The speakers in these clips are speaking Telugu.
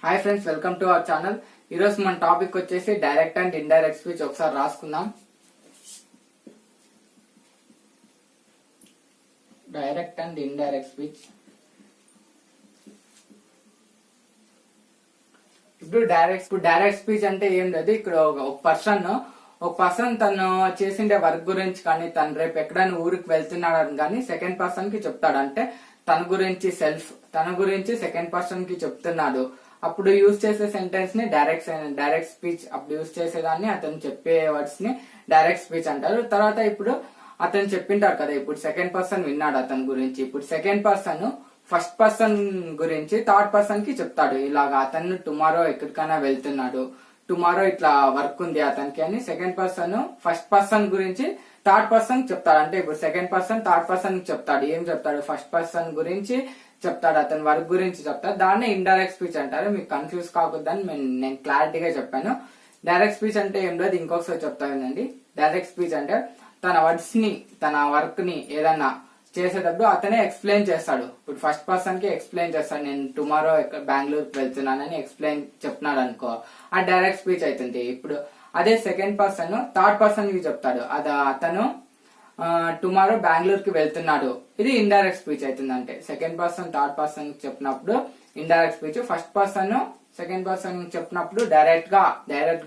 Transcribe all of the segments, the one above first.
Hi friends, welcome to our channel. ఈరోజు మన టాపిక్ వచ్చేసి డైరెక్ట్ అండ్ ఇండైరెక్ట్ స్పీచ్. ఒకసారి రాసుకుందాం. Direct and indirect speech. ఇప్పుడు డైరెక్ట్ స్పీచ్ అంటే ఏం లేదు. ఇక్కడ ఒక పర్సన్ తను చేసిండే వర్క్ గురించి కానీ, తను రేపు ఎక్కడైనా ఊరికి వెళ్తున్నాడని కానీ సెకండ్ పర్సన్ కి చెప్తాడు. అంటే తన గురించి సెకండ్ పర్సన్ కి చెప్తున్నాడు. అప్పుడు యూజ్ చేసే సెంటెన్స్ ని డైరెక్ట్ స్పీచ్. అప్పుడు యూజ్ చేసేదాన్ని, అతను చెప్పే వర్డ్స్ ని డైరెక్ట్ స్పీచ్ అంటారు. తర్వాత ఇప్పుడు అతను చెప్పింటారు కదా, ఇప్పుడు సెకండ్ పర్సన్ విన్నాడు అతని గురించి. ఇప్పుడు సెకండ్ పర్సన్ ఫస్ట్ పర్సన్ గురించి థర్డ్ పర్సన్ కి చెప్తాడు. ఇలాగా అతను టుమారో ఎక్కడికైనా వెళ్తున్నాడు, టుమారో ఇట్లా వర్క్ ఉంది అతనికి అని సెకండ్ పర్సన్ ఫస్ట్ పర్సన్ గురించి థర్డ్ పర్సన్ చెప్తాడు. అంటే ఇప్పుడు సెకండ్ పర్సన్ థర్డ్ పర్సన్ చెప్తాడు. ఏం చెప్తాడు? ఫస్ట్ పర్సన్ గురించి చెప్తాడు, అతని వర్క్ గురించి చెప్తాడు. దాన్ని ఇండైరెక్ట్ స్పీచ్ అంటారు. మీకు కన్ఫ్యూజ్ కాకూడదని నేను క్లారిటీగా చెప్పాను. డైరెక్ట్ స్పీచ్ అంటే ఏం లేదు, ఇంకొకసారి చెప్తానండి. డైరెక్ట్ స్పీచ్ అంటే తన వర్డ్స్ ని, తన వర్క్ ని ఏదన్నా చేసేటప్పుడు అతనే ఎక్స్ప్లెయిన్ చేస్తాడు. ఇప్పుడు ఫస్ట్ పర్సన్ కి ఎక్స్ప్లెయిన్ చేస్తాడు, నేను టుమారో బెంగళూరుకి వెళ్తున్నానని ఎక్స్ప్లెయిన్ చెప్తున్నాడు అనుకో, ఆ డైరెక్ట్ స్పీచ్ అవుతుంది. ఇప్పుడు అదే సెకండ్ పర్సన్ థర్డ్ పర్సన్ కి చెప్తాడు, అతను టుమారో బెంగళూరుకి వెళ్తున్నాడు, ఇది ఇండైరెక్ట్ స్పీచ్ అవుతుంది. అంటే సెకండ్ పర్సన్ థర్డ్ పర్సన్ చెప్పినప్పుడు indirect speech, first person second person చెప్పినప్పుడు డైరెక్ట్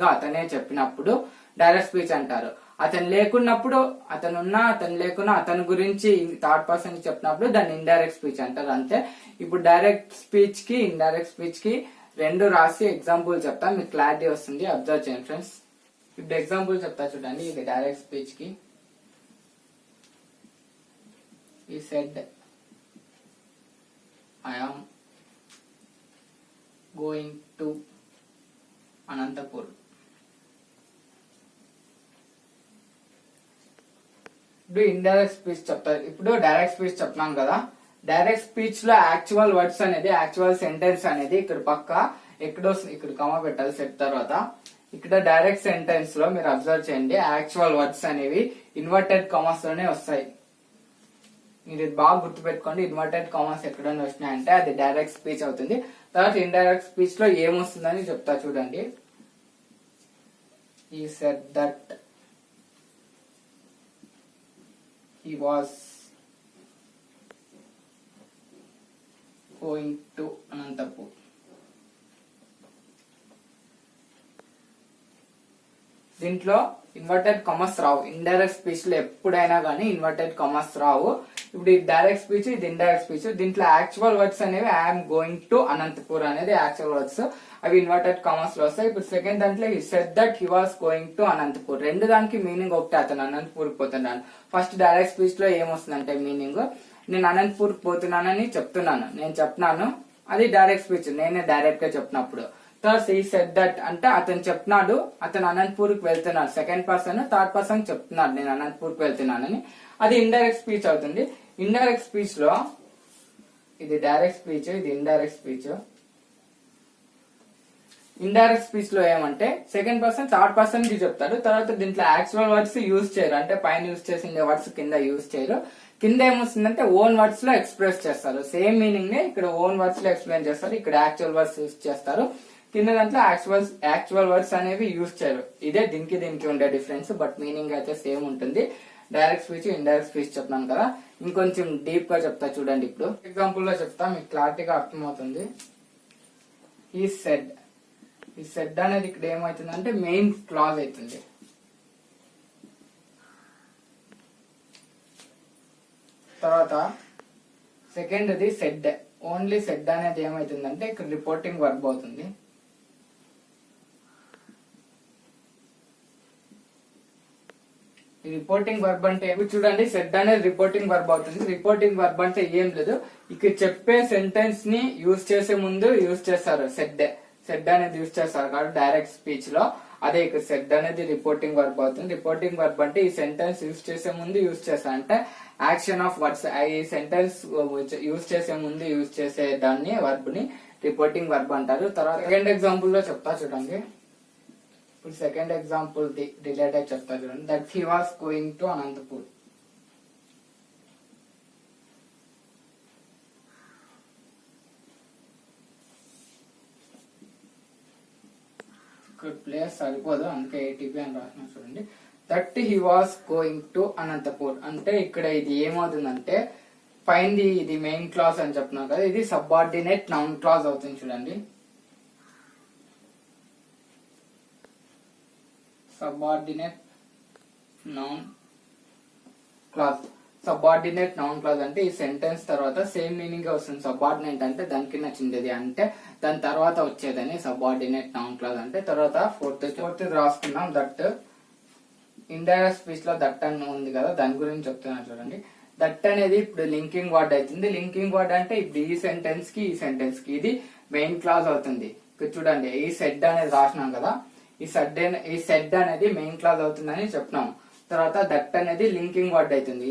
గా అతనే చెప్పినప్పుడు డైరెక్ట్ స్పీచ్ అంటారు. అతను లేకున్నప్పుడు, అతను లేకున్నా అతని గురించి థర్డ్ పర్సన్ చెప్పినప్పుడు దాన్ని ఇండైరెక్ట్ స్పీచ్ అంటారు. అంతే. ఇప్పుడు డైరెక్ట్ స్పీచ్ కి ఇండైరెక్ట్ స్పీచ్ కి రెండు రాసి ఎగ్జాంపుల్ చెప్తా, మీకు క్లారిటీ వస్తుంది. అబ్జర్వ్ చేయండి ఫ్రెండ్స్. ఇప్పుడు ఎగ్జాంపుల్ చెప్తా చూడండి. ఇది డైరెక్ట్ స్పీచ్ కి. He said, I am going to Anantapur. ఇప్పుడు ఇండైరెక్ట్ స్పీచ్ చెప్తారు. ఇప్పుడు డైరెక్ట్ స్పీచ్ చెప్తున్నాం కదా, డైరెక్ట్ స్పీచ్ లో యాక్చువల్ వర్డ్స్ అనేది, యాక్చువల్ సెంటెన్స్ అనేది ఇక్కడ పక్క ఇక్కడ కమా పెట్టాలి. సెట్ తర్వాత ఇక్కడ డైరెక్ట్ సెంటెన్స్ లో మీరు అబ్జర్వ్ చేయండి, యాక్చువల్ వర్డ్స్ అనేవి ఇన్వర్టెడ్ కమాస్ లోనే వస్తాయి. మీరు బాగా గుర్తుపెట్టుకోండి. ఇన్వర్టెడ్ కామర్స్ ఎక్కడైనా వచ్చినాయంటే అది డైరెక్ట్ స్పీచ్ అవుతుంది. తర్వాత ఇండైరెక్ట్ స్పీచ్ లో ఏమొస్తుందని చెప్తా చూడండి. He said that he was going to Anantapur. దీంట్లో ఇన్వర్టెడ్ కామర్స్ రావు. ఇండైరెక్ట్ స్పీచ్ లో ఎప్పుడైనా కానీ ఇన్వర్టెడ్ కామర్స్ రావు. ఇప్పుడు ఇది డైరెక్ట్ స్పీచ్, ఇది ఇండైరెక్ట్ స్పీచ్. దీంట్లో యాక్చువల్ వర్డ్స్ అనేవి ఐఎమ్ గోయింగ్ టు అనంతపూర్ అనేది యాక్చువల్ వర్డ్స్, అవి ఇన్వర్టెడ్ కామర్స్ లో వస్తాయి. ఇప్పుడు సెకండ్ దాంట్లో he said that he was going to Anantapur. రెండు దానికి మీనింగ్ ఒకటే, అతను అనంతపూర్ పోతున్నాను. ఫస్ట్ డైరెక్ట్ స్పీచ్ లో ఏమొస్తుందంటే మీనింగ్, నేను అనంతపూర్ పోతున్నానని చెప్తున్నాను, నేను చెప్తున్నాను, అది డైరెక్ట్ స్పీచ్, నేనే డైరెక్ట్ గా చెప్పినప్పుడు. తర్వాత హి సెడ్ దట్ అంటే అతను చెప్తున్నాడు, అతను అనంతపూర్ కి వెళ్తున్నాడు. సెకండ్ పర్సన్ థర్డ్ పర్సన్ చెప్తున్నాడు, నేను అనంతపూర్ కి వెళ్తున్నానని, అది ఇండైరెక్ట్ స్పీచ్ అవుతుంది. ఇండైరెక్ట్ స్పీచ్ లో ఇది డైరెక్ట్ స్పీచ్, ఇది ఇండైరెక్ట్ స్పీచ్. ఇండైరెక్ట్ స్పీచ్ లో ఏమంటే సెకండ్ పర్సన్ థర్డ్ పర్సన్ కి చెప్తాడు. తర్వాత దీంట్లో యాక్చువల్ వర్డ్స్ యూజ్ చేయరు, అంటే పైన యూజ్ చేసిన వర్డ్స్ కింద యూజ్ చేయరు. కింద ఏమొస్తుందంటే ఓన్ వర్డ్స్ లో ఎక్స్ప్రెస్ చేస్తారు. సేమ్ మీనింగ్ నే ఇక్కడ ఓన్ వర్డ్స్ లో ఎక్స్ప్లెయిన్ చేస్తారు, ఇక్కడ యాక్చువల్ వర్డ్స్ యూజ్ చేస్తారు. కింద దాంట్లో యాక్చువల్ వర్డ్స్ అనేవి యూజ్ చేయరు. ఇదే దీనికి ఉండే డిఫరెన్స్, బట్ మీనింగ్ అయితే సేమ్ ఉంటుంది. డైరెక్ట్ స్పీచ్ ఇండైరెక్ట్ స్పీచ్ చెప్తాను కదా, ఇంకొంచెం డీప్ గా చెప్తా చూడండి. ఇప్పుడు ఎగ్జాంపుల్ లో చెప్తా, మీకు క్లారిటీగా అర్థమవుతుంది. ఈ సెడ్ అనేది ఇక్కడ ఏమవుతుందంటే మెయిన్ క్లాజ్ అవుతుంది. తర్వాత సెకండ్ది సెడ్, ఓన్లీ సెడ్ అనేది ఏమవుతుందంటే ఇక్కడ రిపోర్టింగ్ వర్బ్ అవుతుంది. రిపోర్టింగ్ వర్బ్ అంటే చూడండి, సెడ్ అనేది రిపోర్టింగ్ వర్బ్ అవుతుంది. రిపోర్టింగ్ వర్బ్ అంటే ఏం లేదు, ఇక్కడ చెప్పే సెంటెన్స్ ని యూజ్ చేసే ముందు యూజ్ చేస్తారు, సెడ్ అనేది యూజ్ చేస్తారు కాబట్టి డైరెక్ట్ స్పీచ్ లో. అదే ఇక్కడ సెడ్ అనేది రిపోర్టింగ్ వర్బ్ అవుతుంది. రిపోర్టింగ్ వర్బ్ అంటే ఈ సెంటెన్స్ యూజ్ చేసే ముందు యూజ్ చేస్తారు, అంటే యాక్షన్ ఆఫ్ వర్డ్స్. ఈ సెంటెన్స్ యూజ్ చేసే ముందు యూజ్ చేసే దాన్ని వర్బ్ ని రిపోర్టింగ్ వర్బ్ అంటారు. తర్వాత సెకండ్ ఎగ్జాంపుల్ లో చెప్తా చూడండి. ఇప్పుడు సెకండ్ ఎగ్జాంపుల్ రిలేటెడ్ చెప్తా చూడండి. That he was going to Anantapur. ఇక్కడ ప్లేస్ సరిపోదు, అందుకే ఏటీపీ అని రాసిన చూడండి. That he was going to Anantapur అంటే ఇక్కడ ఇది ఏమవుతుందంటే పైంది ఇది మెయిన్ క్లాస్ అని చెప్తున్నాం కదా, ఇది సబార్డినేట్ నౌన్ క్లాస్ అవుతుంది చూడండి. Subordinate noun clause. Subordinate noun clause అంటే ఈ సెంటెన్స్ తర్వాత సేమ్ మీనింగ్ వస్తుంది. సబార్డినేట్ అంటే దానికి నచ్చింది అంటే దాని తర్వాత వచ్చేదని సబార్డినేట్ నౌన్ క్లాస్ అంటే. తర్వాత ఫోర్త్ రాసుకున్నాం. దట్ ఇండైరెక్ట్ స్పీచ్ లో దట్ అని ఉంది కదా, దాని గురించి చెప్తున్నాను చూడండి. దట్ అనేది ఇప్పుడు లింకింగ్ వర్డ్ అవుతుంది. లింకింగ్ వర్డ్ అంటే ఇప్పుడు ఈ సెంటెన్స్ కి ఈ సెంటెన్స్ కి ఇది మెయిన్ క్లాస్ అవుతుంది. ఇక్కడ చూడండి ఈ సెడ్ అనేది రాసినాం కదా, ఈ సెడ్ అనేది మెయిన్ క్లాస్ అవుతుందని చెప్తున్నాం. తర్వాత దట్ అనేది లింకింగ్ వర్డ్ అవుతుంది.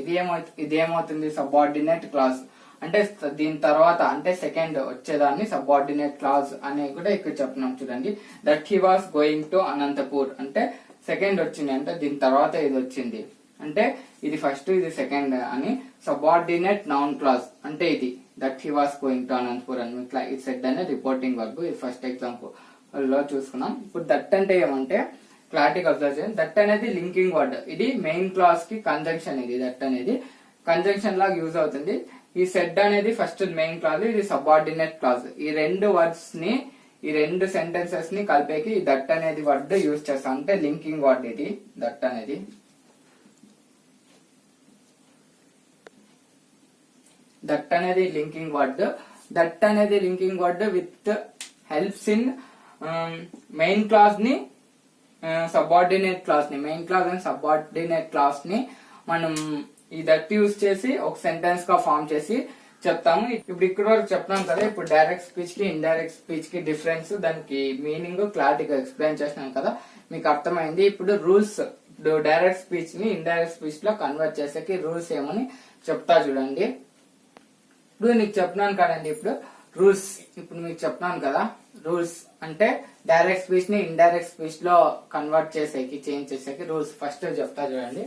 ఇది ఏమవుతుంది సబార్డినేట్ క్లాస్ అంటే దీని తర్వాత అంటే సెకండ్ వచ్చేదాన్ని సబార్డినేట్ క్లాస్ అని కూడా ఇక్కడ చెప్తున్నాం చూడండి. That he was going to Anantapur అంటే సెకండ్ వచ్చింది అంటే దీని తర్వాత ఇది వచ్చింది అంటే ఇది ఫస్ట్ ఇది సెకండ్ అని సబార్డినేట్ నౌన్ క్లాస్ అంటే ఇది. That he was going to Anantapur అని ఇట్లా ఇది సెడ్ అనే రిపోర్టింగ్ వర్బ్. ఇది ఫస్ట్ ఎగ్జాంపుల్ లో చూసుకున్నాం. ఇప్పుడు దట్ అంటే ఏమంటే క్లారిటీగా అబ్జర్వ్ చేయండి. దట్ అనేది లింకింగ్ వర్డ్, ఇది మెయిన్ క్లాస్ కి కంజంక్షన్. ఇది దట్ అనేది కంజంక్షన్ లాగా యూజ్ అవుతుంది. ఈ సెడ్ అనేది ఫస్ట్ మెయిన్ క్లాస్, ఇది సబార్డినేట్ క్లాస్. ఈ రెండు వర్డ్స్ ని ఈ రెండు సెంటెన్సెస్ ని కలిపేకి దట్ అనేది వర్డ్ యూజ్ చేస్తాం అంటే లింకింగ్ వర్డ్ ఇది దట్ అనేది. దట్ అనేది లింకింగ్ వర్డ్. దట్ అనేది linking word with helps in main class ని సబార్డినేట్ క్లాస్ ని main class and subordinate class ని మనం ఈ దట్ యూజ్ చేసి ఒక సెంటెన్స్ గా ఫామ్ చేసి చెప్తాము. ఇప్పుడు ఇక్కడ వరకు చెప్తాం కదా. ఇప్పుడు డైరెక్ట్ స్పీచ్ కి ఇండైరెక్ట్ స్పీచ్ కి డిఫరెన్స్, దానికి మీనింగ్ క్లారిటీగా ఎక్స్ప్లెయిన్ చేసినాం కదా, మీకు అర్థమైంది. ఇప్పుడు రూల్స్, ఇప్పుడు డైరెక్ట్ స్పీచ్ ని ఇండైరెక్ట్ స్పీచ్ లో కన్వర్ట్ చేసేకి రూల్స్ ఏమని చెప్తా చూడండి. ఇప్పుడు నీకు చెప్తున్నాను కదండి ఇప్పుడు రూల్స్. ఇప్పుడు మీకు చెప్తున్నాను కదా రూల్స్ అంటే డైరెక్ట్ స్పీచ్ ని ఇండైరెక్ట్ స్పీచ్ లో కన్వర్ట్ చేసేకి చేంజ్ చేసేకి రూల్స్ ఫస్ట్ చెప్తా చూడండి.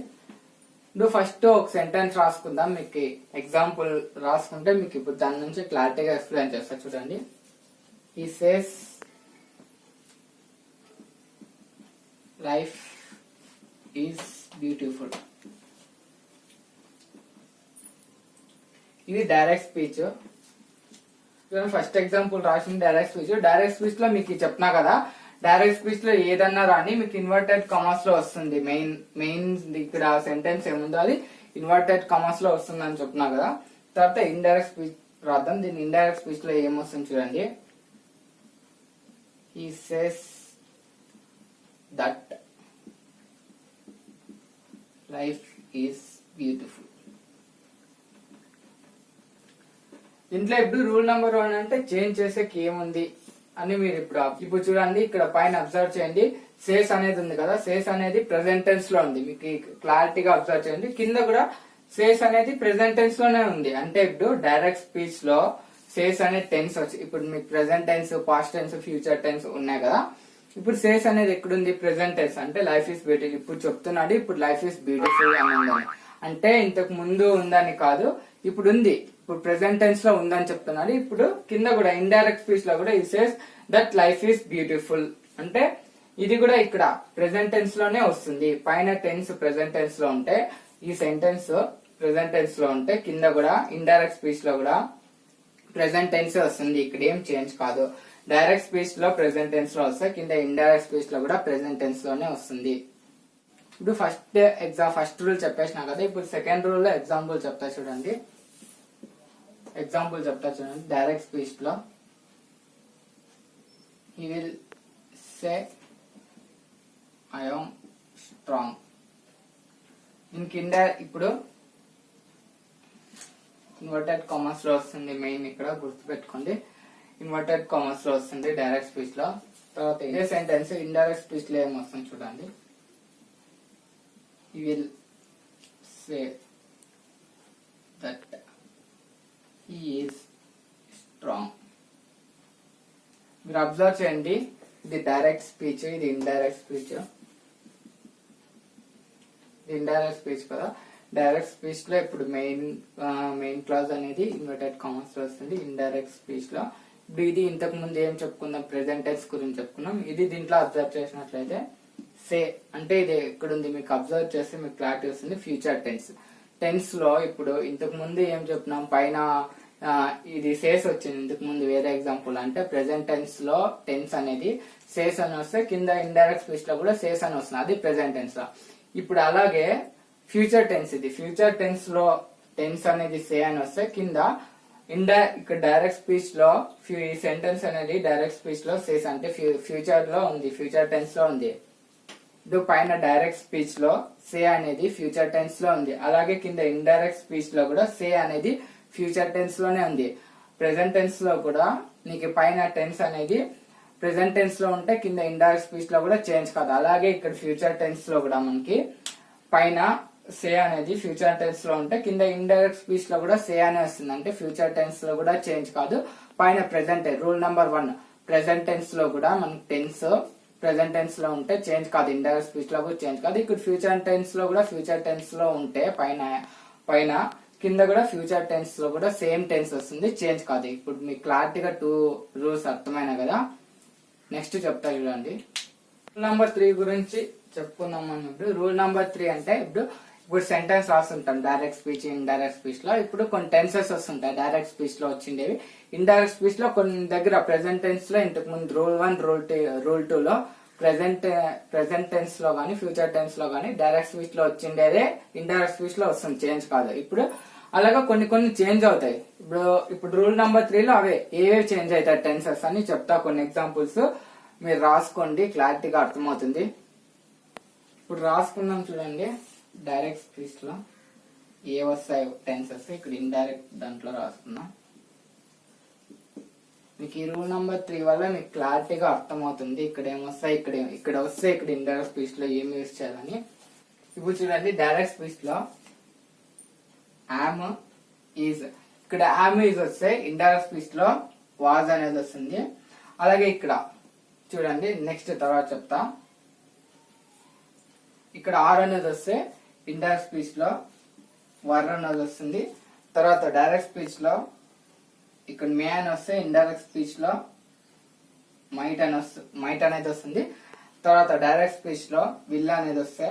ఇప్పుడు ఫస్ట్ ఒక సెంటెన్స్ రాసుకుందాం. మీకు ఎగ్జాంపుల్ రాసుకుంటే మీకు ఇప్పుడు దాని నుంచి క్లారిటీగా ఎక్స్ప్లెయిన్ చేస్తా చూడండి. ఈ సేస్ లైఫ్ ఈజ్ బ్యూటిఫుల్. ఇది డైరెక్ట్ స్పీచ్. ఫస్ట్ ఎగ్జాంపుల్ రాసిన డైరెక్ట్ స్పీచ్. డైరెక్ట్ స్పీచ్ లో మీకు చెప్తున్నా కదా, డైరెక్ట్ స్పీచ్ లో ఏదన్నా రాని మీకు ఇన్వర్టెడ్ కమాస్ లో వస్తుంది. మెయిన్ ఇక్కడ సెంటెన్స్ ఏముందో అది ఇన్వర్టెడ్ కమాస్ లో వస్తుంది అని చెప్తున్నా కదా. తర్వాత ఇండైరెక్ట్ స్పీచ్ రాద్దాం. దీని ఇండైరెక్ట్ స్పీచ్ లో ఏమొస్తుంది చూడండి. He says that life is beautiful. ఇంట్లో ఇప్పుడు రూల్ నెంబర్ 1 అంటే చేంజ్ చేసేకి ఏముంది అని మీరు ఇప్పుడు చూడండి. ఇక్కడ పైన అబ్జర్వ్ చేయండి. సేస్ అనేది ఉంది కదా, సేస్ అనేది ప్రెసెంట్ టెన్స్ లో ఉంది. మీకు క్లారిటీగా అబ్జర్వ్ చేయండి. కింద కూడా సేస్ అనేది ప్రెసెంట్ టెన్స్ లోనే ఉంది. అంటే ఇప్పుడు డైరెక్ట్ స్పీచ్ లో సేస్ అనే టెన్స్ వచ్చి ఇప్పుడు మీకు present tense, past tense, future tense ఉన్నాయి కదా. ఇప్పుడు సేస్ అనేది ఎక్కడుంది ప్రెసెంట్ టెన్స్ అంటే లైఫ్ ఈస్ బ్యూటిఫుల్. ఇప్పుడు చెప్తున్నాడు ఇప్పుడు లైఫ్ ఈస్ బ్యూటిఫుల్ అని ఉందని. అంటే ఇంతకు ముందు ఉందని కాదు, ఇప్పుడు ఉంది. ఇప్పుడు ప్రెసెంట్ టెన్స్ లో ఉందని చెప్తున్నాడు. ఇప్పుడు కింద కూడా ఇండైరెక్ట్ స్పీచ్ లో కూడా ఈ says that life is beautiful అంటే ఇది కూడా ఇక్కడ ప్రెసెంట్ టెన్స్ లోనే వస్తుంది. పైన టెన్స్ ప్రెసెంట్ టెన్స్ లో ఉంటే ఈ సెంటెన్స్ ప్రెసెంట్ టెన్స్ లో ఉంటే కింద కూడా ఇండైరెక్ట్ స్పీచ్ లో కూడా ప్రెసెంట్ టెన్స్ వస్తుంది. ఇక్కడ ఏం చేంజ్ కాదు. డైరెక్ట్ స్పీచ్ లో ప్రెసెంట్ టెన్స్ లో వస్తే కింద ఇండైరెక్ట్ స్పీచ్ లో కూడా ప్రెసెంట్ టెన్స్ లోనే వస్తుంది. ఇప్పుడు ఫస్ట్ రూల్ చెప్పేసినా కదా. ఇప్పుడు సెకండ్ రూల్ లో ఎగ్జాంపుల్ చెప్తా చూడండి. డైరెక్ట్ స్పీచ్ లో he will say I am strong. ఇప్పుడు ఇన్వర్టెడ్ కామర్స్ లో వస్తుంది. మెయిన్ ఇక్కడ గుర్తుపెట్టుకోండి, ఇన్వర్టెడ్ కామర్స్ లో వస్తుంది డైరెక్ట్ స్పీచ్ లో. తర్వాత ఇదే సెంటెన్స్ ఇండైరెక్ట్ స్పీచ్ లో ఏమొస్తుంది చూడండి. he will say that he is strong. మీరు అబ్జర్వ్ చేయండి, ఇది డైరెక్ట్ స్పీచ్, ఇది ఇండైరెక్ట్ స్పీచ్. ఇండైరెక్ట్ స్పీచ్ కదా. డైరెక్ట్ స్పీచ్ లో ఇప్పుడు మెయిన్ క్లాజ్ అనేది ఇన్వర్టెడ్ కామర్స్ లో వస్తుంది. ఇండైరెక్ట్ స్పీచ్ లో ఇప్పుడు ఇది ఇంతకు ముందు ఏం చెప్పుకుందాం, ప్రెసెంట్ టెన్స్ గురించి చెప్పుకున్నాం. ఇది దీంట్లో అబ్జర్వ్ చేసినట్లయితే సే అంటే ఇది ఇక్కడ ఉంది, మీకు అబ్జర్వ్ చేస్తే మీకు క్లారిటీ వస్తుంది. Future tense. టెన్స్ లో ఇప్పుడు ఇంతకు ముందు ఏం చెప్తున్నాం, పైన ఇది సేస్ వచ్చింది ఇంతకు ముందు వేరే ఎగ్జాంపుల్. అంటే ప్రెసెంట్ టెన్స్ లో టెన్స్ అనేది సేస్ అని వస్తే కింద ఇండైరెక్ట్ స్పీచ్ లో కూడా సేస్ అని వస్తుంది, అది ప్రెసెంట్ టెన్స్ లో. ఇప్పుడు అలాగే ఫ్యూచర్ టెన్స్, ఇది ఫ్యూచర్ టెన్స్ లో టెన్స్ అనేది సే అని వస్తే కింద ఇక్కడ డైరెక్ట్ స్పీచ్ లో ఈ సెంటెన్స్ అనేది డైరెక్ట్ స్పీచ్ లో సేస్ అంటే ఫ్యూచర్ లో ఉంది, ఫ్యూచర్ టెన్స్ లో ఉంది. ఇది పైన డైరెక్ట్ స్పీచ్ లో సే అనేది ఫ్యూచర్ టెన్స్ లో ఉంది. అలాగే కింద ఇండైరెక్ట్ స్పీచ్ లో కూడా సే అనేది ఫ్యూచర్ టెన్స్ లోనే ఉంది. ప్రెసెంట్ టెన్స్ లో కూడా నీకు పైన టెన్స్ అనేది ప్రెసెంట్ టెన్స్ లో ఉంటే కింద ఇండైరెక్ట్ స్పీచ్ లో కూడా చేంజ్ కాదు. అలాగే ఇక్కడ ఫ్యూచర్ టెన్స్ లో కూడా మనకి పైన సే అనేది ఫ్యూచర్ టెన్స్ లో ఉంటే కింద ఇండైరెక్ట్ స్పీచ్ లో కూడా సే అనే వస్తుంది. అంటే ఫ్యూచర్ టెన్స్ లో కూడా చేంజ్ కాదు. పైన present rule number 1, present tense లో కూడా మనకి టెన్స్ ప్రెసెంట్ టెన్స్ లో ఉంటే చేంజ్ కాదు, ఇండైరెక్ట్ స్పీచ్ లో కూడా చేంజ్ కాదు. ఇక్కడ ఫ్యూచర్ టెన్స్ లో కూడా ఫ్యూచర్ టెన్స్ లో ఉంటే పైన కింద కూడా ఫ్యూచర్ టెన్స్ లో కూడా సేమ్ టెన్స్ వస్తుంది, చేంజ్ కాదు. ఇప్పుడు మీకు క్లారిటీగా 2 రూల్స్ అర్థమైన కదా. నెక్స్ట్ చెప్తా చూడండి. రూల్ నెంబర్ 3 గురించి చెప్పుకుందాం మనం. ఇప్పుడు రూల్ నెంబర్ 3 అంటే ఇప్పుడు సెంటెన్స్ రాస్తుంటాం డైరెక్ట్ స్పీచ్, ఇండైరెక్ట్ స్పీచ్ లో. ఇప్పుడు కొన్ని టెన్సెస్ వస్తుంటాయి డైరెక్ట్ స్పీచ్ లో వచ్చిండేవి. ఇండైరెక్ట్ స్పీచ్ లో కొన్ని దగ్గర ప్రెసెంట్ టెన్స్ లో ఇంతకు ముందు రూల్ 1, రూల్ 2 లో ప్రెసెంట్ టెన్స్ లో గానీ ఫ్యూచర్ టెన్స్ లో గానీ డైరెక్ట్ స్పీచ్ లో వచ్చిండేదే ఇండైరెక్ట్ స్పీచ్ లో వస్తుంది, చేంజ్ కాదు. ఇప్పుడు అలాగా కొన్ని చేంజ్ అవుతాయి. ఇప్పుడు రూల్ నెంబర్ 3 లో అవే ఏవేవి చేంజ్ అవుతాయి టెన్సెస్ అని చెప్తా. కొన్ని ఎగ్జాంపుల్స్ మీరు రాసుకోండి, క్లారిటీగా అర్థమవుతుంది. ఇప్పుడు రాసుకుందాం చూడండి. డైరెక్ట్ స్పీచ్ లో ఏ వస్తాయి టెన్సెస్, ఇక్కడ ఇండైరెక్ట్ దాంట్లో రాసుకుందాం. మీకు ఈ రూల్ నెంబర్ 3 వల్ల మీకు క్లారిటీగా అర్థమవుతుంది. ఇక్కడ ఏమొస్తాయి, ఇక్కడ వస్తే ఇక్కడ ఇండైరెక్ట్ స్పీచ్ లో ఏమి యూజ్ చేయాలని. ఇప్పుడు చూడండి, డైరెక్ట్ స్పీచ్ లో యామ్, ఈజ్, ఇక్కడ యామ్, ఈజ్ వస్తే ఇండైరెక్ట్ స్పీచ్ లో వాజ్ అనేది వస్తుంది. అలాగే ఇక్కడ చూడండి, నెక్స్ట్ తర్వాత చెప్తా. ఇక్కడ ఆర్ అనేది వస్తే ఇండైరెక్ట్ స్పీచ్ లో వర్ అనేది వస్తుంది. తర్వాత డైరెక్ట్ స్పీచ్ లో ఇక్కడ మే అని వస్తే ఇండైరెక్ట్ స్పీచ్ లో మైట్ అనేది వస్తుంది. తర్వాత డైరెక్ట్ స్పీచ్ లో విల్ అనేది వస్తే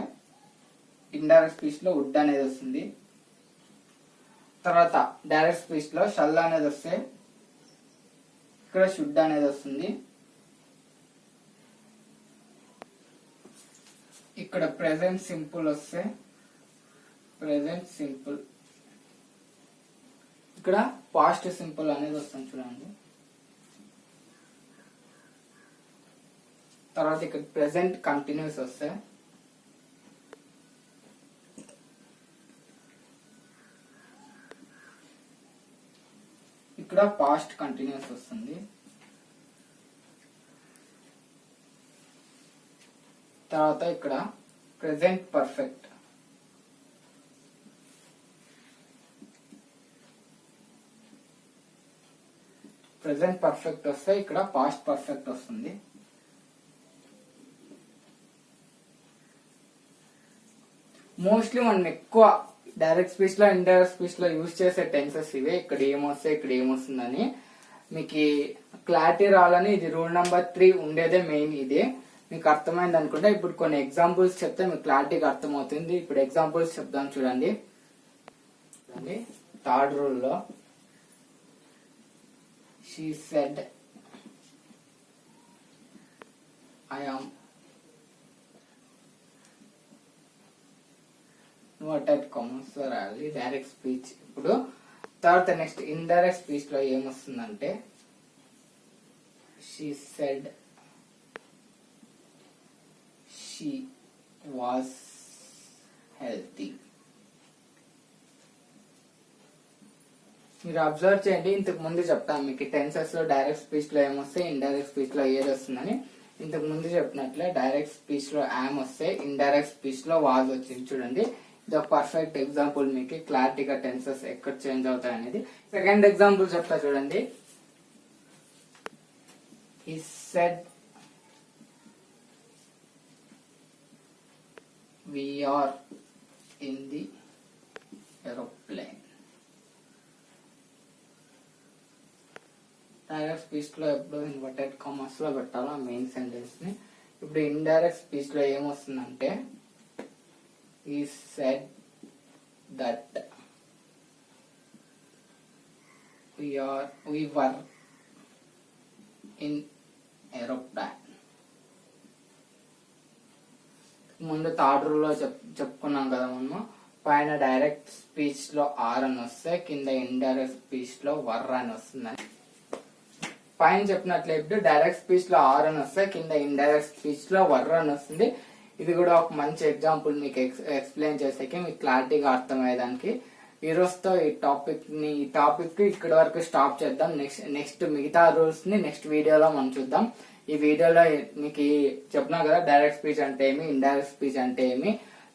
ఇండైరెక్ట్ స్పీచ్ లో వుడ్ అనేది వస్తుంది. తర్వాత డైరెక్ట్ స్పీచ్ లో షల్ అనేది వస్తే ఇక్కడ షుడ్ అనేది వస్తుంది. ఇక్కడ ప్రెసెంట్ సింపుల్ వస్తే ప్రెసెంట్ సింపుల్, ఇక్కడ పాస్ట్ సింపుల్ అనేది వస్తుంది చూడండి. తర్వాత ఇక్కడ ప్రెసెంట్ కంటిన్యూస్ వస్తే ఇక్కడ పాస్ట్ కంటిన్యూస్ వస్తుంది. తర్వాత ఇక్కడ ప్రెసెంట్ పర్ఫెక్ట్, ప్రెసెంట్ పర్ఫెక్ట్ వస్తే ఇక్కడ పాస్ట్ పర్ఫెక్ట్ వస్తుంది. మోస్ట్లీ మనం ఎక్కువ డైరెక్ట్ స్పీచ్ లో ఇండైరెక్ట్ స్పీచ్ లో యూజ్ చేసే టెన్సెస్ ఇవే. ఇక్కడ ఏమొస్తాయి, ఇక్కడ ఏమొస్తుందని మీకు క్లారిటీ రావాలని ఇది రూల్ నెంబర్ 3 ఉండేదే మెయిన్. ఇదే మీకు అర్థమైంది అనుకుంటా. ఇప్పుడు కొన్ని ఎగ్జాంపుల్స్ చెప్తే మీకు క్లారిటీగా అర్థమవుతుంది. ఇప్పుడు ఎగ్జాంపుల్స్ చెప్తాను చూడండి. థర్డ్ రూల్ లో she said I am what at comments రాయాలి డైరెక్ట్ స్పీచ్. ఇప్పుడు తర్వాత నెక్స్ట్ ఇండైరెక్ట్ స్పీచ్ లో ఏమొస్తుందంటే she said she was healthy. మీరు అబ్జర్వ్ చేయండి, ఇంతకు ముందు చెప్తాను మీకు టెన్సెస్ లో డైరెక్ట్ స్పీచ్ లో ఏమొస్తే ఇండైరెక్ట్ స్పీచ్ లో ఏది వస్తుందని. ఇంతకు ముందు చెప్పినట్లే డైరెక్ట్ స్పీచ్ లో యామ్ వస్తే ఇండైరెక్ట్ స్పీచ్ లో వాజ్ వచ్చింది చూడండి. ఇది ఒక పర్ఫెక్ట్ ఎగ్జాంపుల్, మీకు క్లారిటీగా టెన్సెస్ ఎక్కడ చేంజ్ అవుతాయి అనేది. సెకండ్ ఎగ్జాంపుల్ చెప్తా చూడండి. he said we are in the aeroplane. Direct speech లో ఎప్పుడు ఇన్వర్టెడ్ కామర్స్ లో పెట్టాలా మెయిన్ సెంటెన్స్ ని. ఇప్పుడు ఇండైరెక్ట్ స్పీచ్ లో ఏమొస్తుందంటే ఈ said that we were in aeroplane. ముందు థర్డ్ రూల్ లో చెప్పుకున్నాం కదా మనము, పైన డైరెక్ట్ స్పీచ్ లో ఆర్ అని వస్తే కింద ఇండైరెక్ట్ స్పీచ్ లో వర్ అని వస్తుందని. పైన చెప్పినట్లయితే డైరెక్ట్ స్పీచ్ లో ఆర్ అని వస్తే కింద ఇండైరెక్ట్ స్పీచ్ లో వర్ అని వస్తుంది. ఇది కూడా ఒక మంచి ఎగ్జాంపుల్ మీకు ఎక్స్ప్లెయిన్ చేసేకి, మీకు క్లారిటీగా అర్థమయ్యేదానికి. ఈ రోజుతో ఈ టాపిక్ ఇక్కడ వరకు స్టాప్ చేద్దాం. నెక్స్ట్ మిగతా రూల్స్ ని నెక్స్ట్ వీడియోలో మనం చూద్దాం. ఈ వీడియోలో మీకు చెప్పినా కదా డైరెక్ట్ స్పీచ్ అంటే ఏమి, ఇండైరెక్ట్ స్పీచ్ అంటే ఏమి,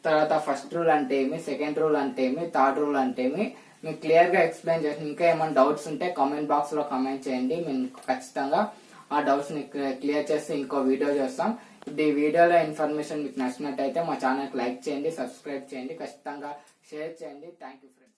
తర్వాత ఫస్ట్ రూల్ అంటే ఏమి, సెకండ్ రూల్ అంటే ఏమి, థర్డ్ రూల్ అంటే ఏమి మీకు క్లియర్ గా ఎక్స్ప్లెయిన్ చేసి, ఇంకా ఏమైనా డౌట్స్ ఉంటే కామెంట్ బాక్స్ లో కామెంట్ చేయండి. మేము ఖచ్చితంగా ఆ డౌట్స్ ని క్లియర్ చేసి ఇంకో వీడియో చేస్తాం. ఈ వీడియోలో ఇన్ఫర్మేషన్ మీకు నచ్చినట్టయితే మా ఛానల్ కి లైక్ చేయండి, సబ్స్క్రైబ్ చేయండి, ఖచ్చితంగా షేర్ చేయండి. Thank you friends.